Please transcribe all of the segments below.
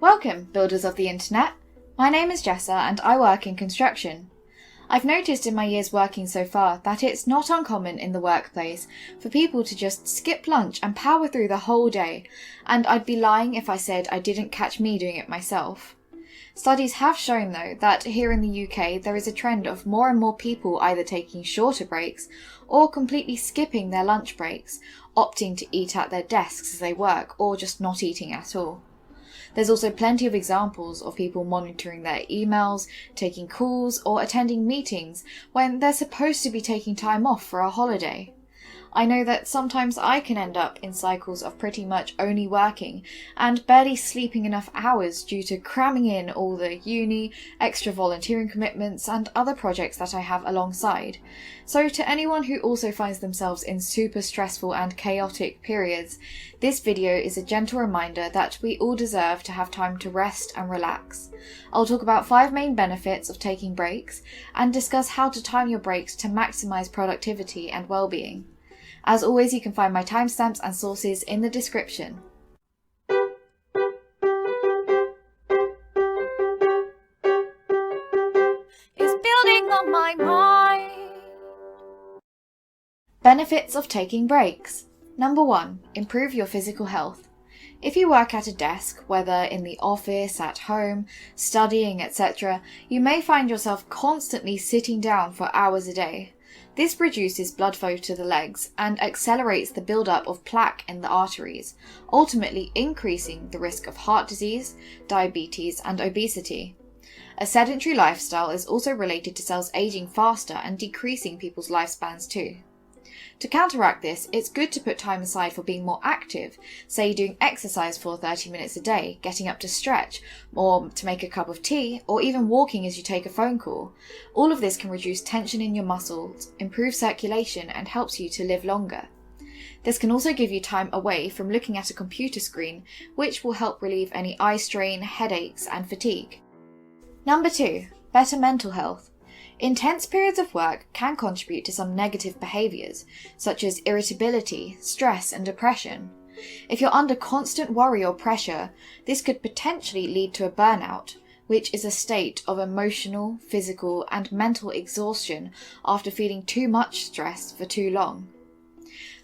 Welcome, builders of the internet. My name is Jessa and I work in construction. I've noticed in my years working so far that it's not uncommon in the workplace for people to just skip lunch and power through the whole day, and I'd be lying if I said I didn't catch me doing it myself. Studies have shown though that here in the UK there is a trend of more and more people either taking shorter breaks or completely skipping their lunch breaks, opting to eat at their desks as they work or just not eating at all. There's also plenty of examples of people monitoring their emails, taking calls, or attending meetings when they're supposed to be taking time off for a holiday. I know that sometimes I can end up in cycles of pretty much only working and barely sleeping enough hours due to cramming in all the uni, extra volunteering commitments and other projects that I have alongside. So to anyone who also finds themselves in super stressful and chaotic periods, this video is a gentle reminder that we all deserve to have time to rest and relax. I'll talk about 5 main benefits of taking breaks and discuss how to time your breaks to maximize productivity and well-being. As always, you can find my timestamps and sources in the description. It's building on my mind. Benefits of taking breaks. Number 1. Improve your physical health. If you work at a desk, whether in the office, at home, studying, etc., you may find yourself constantly sitting down for hours a day. This reduces blood flow to the legs and accelerates the buildup of plaque in the arteries, ultimately increasing the risk of heart disease, diabetes, and obesity. A sedentary lifestyle is also related to cells aging faster and decreasing people's lifespans too. To counteract this, it's good to put time aside for being more active, say doing exercise for 30 minutes a day, getting up to stretch, or to make a cup of tea, or even walking as you take a phone call. All of this can reduce tension in your muscles, improve circulation, and helps you to live longer. This can also give you time away from looking at a computer screen, which will help relieve any eye strain, headaches, and fatigue. Number 2. Better mental health. Intense periods of work can contribute to some negative behaviours, such as irritability, stress, and depression. If you're under constant worry or pressure, this could potentially lead to a burnout, which is a state of emotional, physical, and mental exhaustion after feeling too much stress for too long.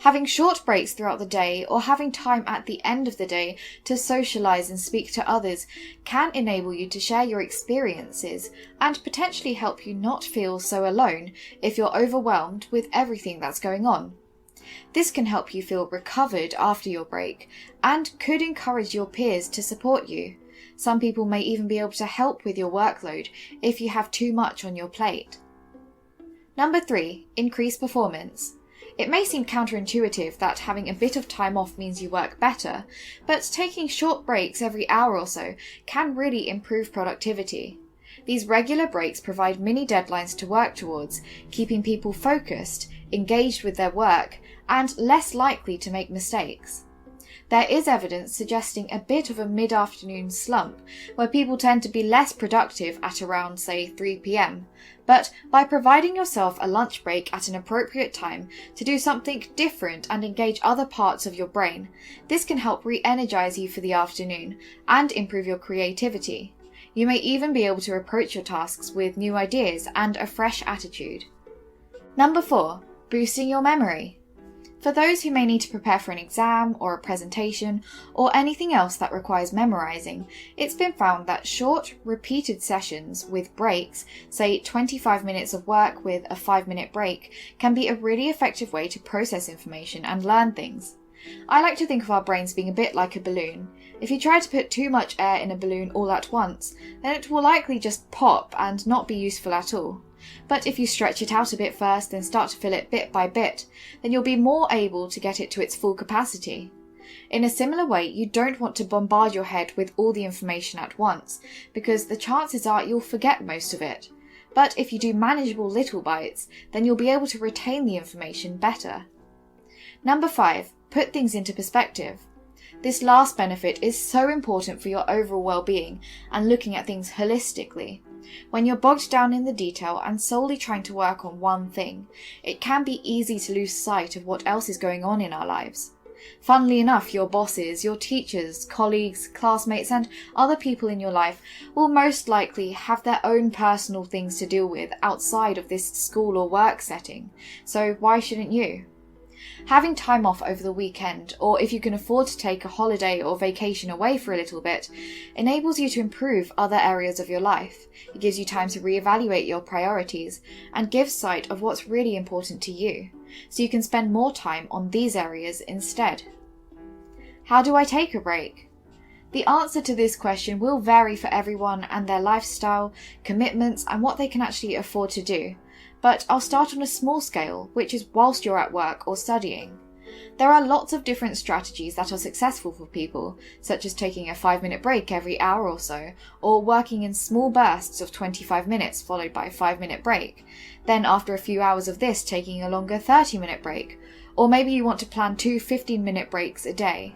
Having short breaks throughout the day or having time at the end of the day to socialise and speak to others can enable you to share your experiences and potentially help you not feel so alone if you're overwhelmed with everything that's going on. This can help you feel recovered after your break and could encourage your peers to support you. Some people may even be able to help with your workload if you have too much on your plate. Number 3. Increase performance. It may seem counterintuitive that having a bit of time off means you work better, but taking short breaks every hour or so can really improve productivity. These regular breaks provide mini deadlines to work towards, keeping people focused, engaged with their work, and less likely to make mistakes. There is evidence suggesting a bit of a mid-afternoon slump, where people tend to be less productive at around, say, 3 p.m. But by providing yourself a lunch break at an appropriate time to do something different and engage other parts of your brain, this can help re-energize you for the afternoon and improve your creativity. You may even be able to approach your tasks with new ideas and a fresh attitude. Number 4. Boosting your memory. For those who may need to prepare for an exam or a presentation or anything else that requires memorizing, it's been found that short, repeated sessions with breaks, say 25 minutes of work with a 5-minute break, can be a really effective way to process information and learn things. I like to think of our brains being a bit like a balloon. If you try to put too much air in a balloon all at once, then it will likely just pop and not be useful at all. But if you stretch it out a bit first and start to fill it bit by bit, then you'll be more able to get it to its full capacity. In a similar way, you don't want to bombard your head with all the information at once, because the chances are you'll forget most of it. But if you do manageable little bites, then you'll be able to retain the information better. Number 5. Put things into perspective. This last benefit is so important for your overall well-being and looking at things holistically. When you're bogged down in the detail and solely trying to work on one thing, it can be easy to lose sight of what else is going on in our lives. Funnily enough, your bosses, your teachers, colleagues, classmates, and other people in your life will most likely have their own personal things to deal with outside of this school or work setting, so why shouldn't you? Having time off over the weekend, or if you can afford to take a holiday or vacation away for a little bit, enables you to improve other areas of your life. It gives you time to reevaluate your priorities and gives sight of what's really important to you, so you can spend more time on these areas instead. How do I take a break? The answer to this question will vary for everyone and their lifestyle, commitments, and what they can actually afford to do. But I'll start on a small scale, which is whilst you're at work or studying. There are lots of different strategies that are successful for people, such as taking a 5-minute break every hour or so, or working in small bursts of 25 minutes followed by a 5-minute break. Then after a few hours of this, taking a longer 30-minute break. Or maybe you want to plan 2 15-minute breaks a day.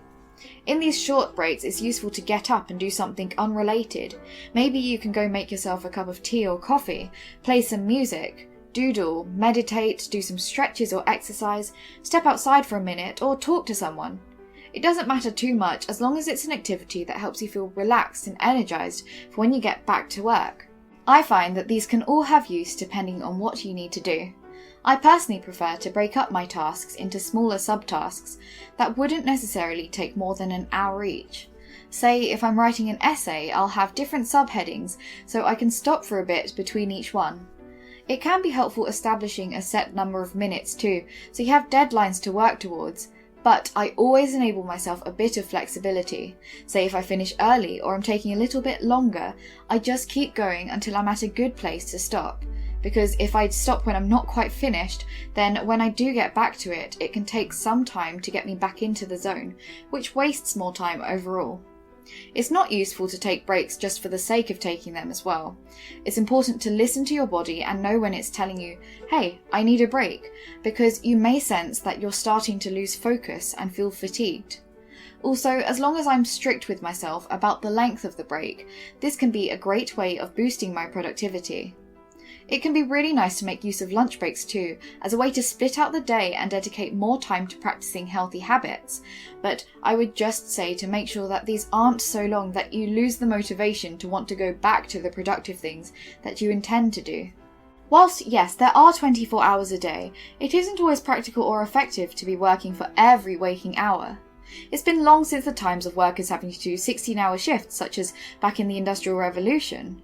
In these short breaks, it's useful to get up and do something unrelated. Maybe you can go make yourself a cup of tea or coffee, play some music, doodle, meditate, do some stretches or exercise, step outside for a minute, or talk to someone. It doesn't matter too much as long as it's an activity that helps you feel relaxed and energized for when you get back to work. I find that these can all have use depending on what you need to do. I personally prefer to break up my tasks into smaller subtasks that wouldn't necessarily take more than an hour each. Say, if I'm writing an essay, I'll have different subheadings so I can stop for a bit between each one. It can be helpful establishing a set number of minutes too, so you have deadlines to work towards, but I always enable myself a bit of flexibility. Say if I finish early or I'm taking a little bit longer, I just keep going until I'm at a good place to stop. Because if I stop when I'm not quite finished, then when I do get back to it, it can take some time to get me back into the zone, which wastes more time overall. It's not useful to take breaks just for the sake of taking them as well. It's important to listen to your body and know when it's telling you, hey, I need a break, because you may sense that you're starting to lose focus and feel fatigued. Also, as long as I'm strict with myself about the length of the break, this can be a great way of boosting my productivity. It can be really nice to make use of lunch breaks too, as a way to split out the day and dedicate more time to practicing healthy habits, but I would just say to make sure that these aren't so long that you lose the motivation to want to go back to the productive things that you intend to do. Whilst, yes, there are 24 hours a day, it isn't always practical or effective to be working for every waking hour. It's been long since the times of workers having to do 16-hour shifts, such as back in the Industrial Revolution.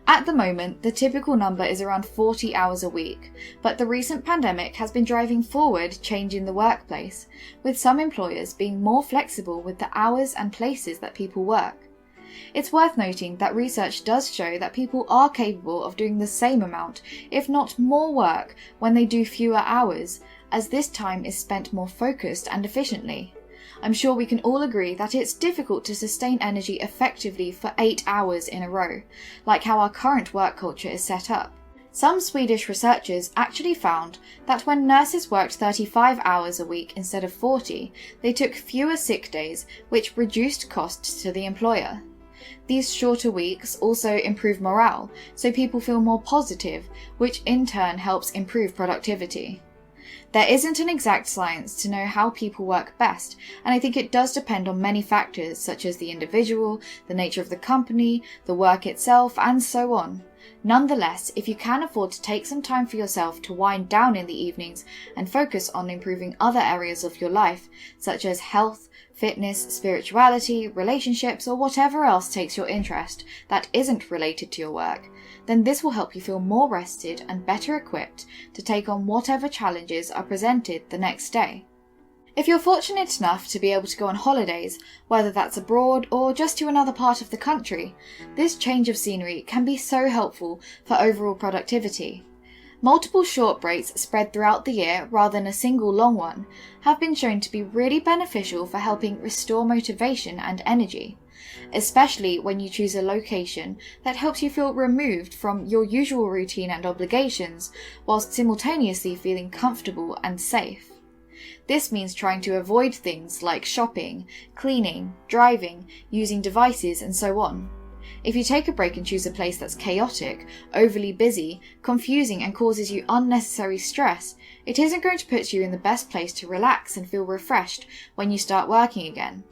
At the moment, the typical number is around 40 hours a week, but the recent pandemic has been driving forward change in the workplace, with some employers being more flexible with the hours and places that people work. It's worth noting that research does show that people are capable of doing the same amount, if not more work, when they do fewer hours, as this time is spent more focused and efficiently. I'm sure we can all agree that it's difficult to sustain energy effectively for 8 hours in a row, like how our current work culture is set up. Some Swedish researchers actually found that when nurses worked 35 hours a week instead of 40, they took fewer sick days, which reduced costs to the employer. These shorter weeks also improve morale, so people feel more positive, which in turn helps improve productivity. There isn't an exact science to know how people work best, and I think it does depend on many factors such as the individual, the nature of the company, the work itself, and so on. Nonetheless, if you can afford to take some time for yourself to wind down in the evenings and focus on improving other areas of your life, such as health, fitness, spirituality, relationships, or whatever else takes your interest that isn't related to your work, then this will help you feel more rested and better equipped to take on whatever challenges are presented the next day. If you're fortunate enough to be able to go on holidays, whether that's abroad or just to another part of the country, this change of scenery can be so helpful for overall productivity. Multiple short breaks spread throughout the year rather than a single long one have been shown to be really beneficial for helping restore motivation and energy, especially when you choose a location that helps you feel removed from your usual routine and obligations whilst simultaneously feeling comfortable and safe. This means trying to avoid things like shopping, cleaning, driving, using devices, and so on. If you take a break and choose a place that's chaotic, overly busy, confusing and causes you unnecessary stress, it isn't going to put you in the best place to relax and feel refreshed when you start working again.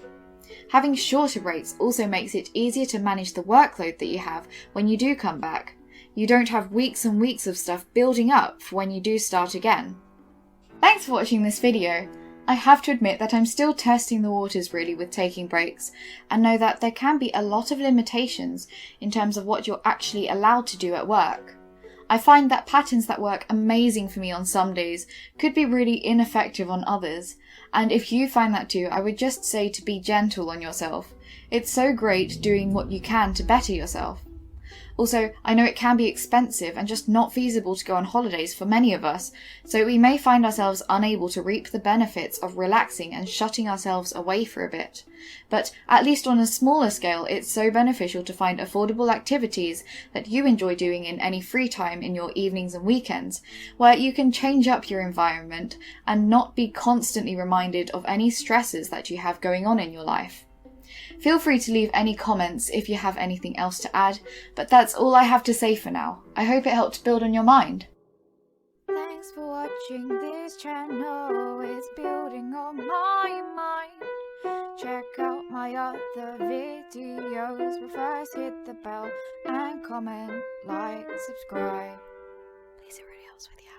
Having shorter breaks also makes it easier to manage the workload that you have when you do come back. You don't have weeks and weeks of stuff building up for when you do start again. Thanks for watching this video. I have to admit that I'm still testing the waters really with taking breaks, and know that there can be a lot of limitations in terms of what you're actually allowed to do at work. I find that patterns that work amazing for me on some days could be really ineffective on others, and if you find that too, I would just say to be gentle on yourself. It's so great doing what you can to better yourself. Also, I know it can be expensive and just not feasible to go on holidays for many of us, so we may find ourselves unable to reap the benefits of relaxing and shutting ourselves away for a bit. But at least on a smaller scale, it's so beneficial to find affordable activities that you enjoy doing in any free time in your evenings and weekends, where you can change up your environment and not be constantly reminded of any stresses that you have going on in your life. Feel free to leave any comments if you have anything else to add, but that's all I have to say for now. I hope it helped build on your mind. Thanks for watching this channel, it's building on my mind. Check out my other videos, but first hit the bell and comment, like, subscribe. Please, it really helps with your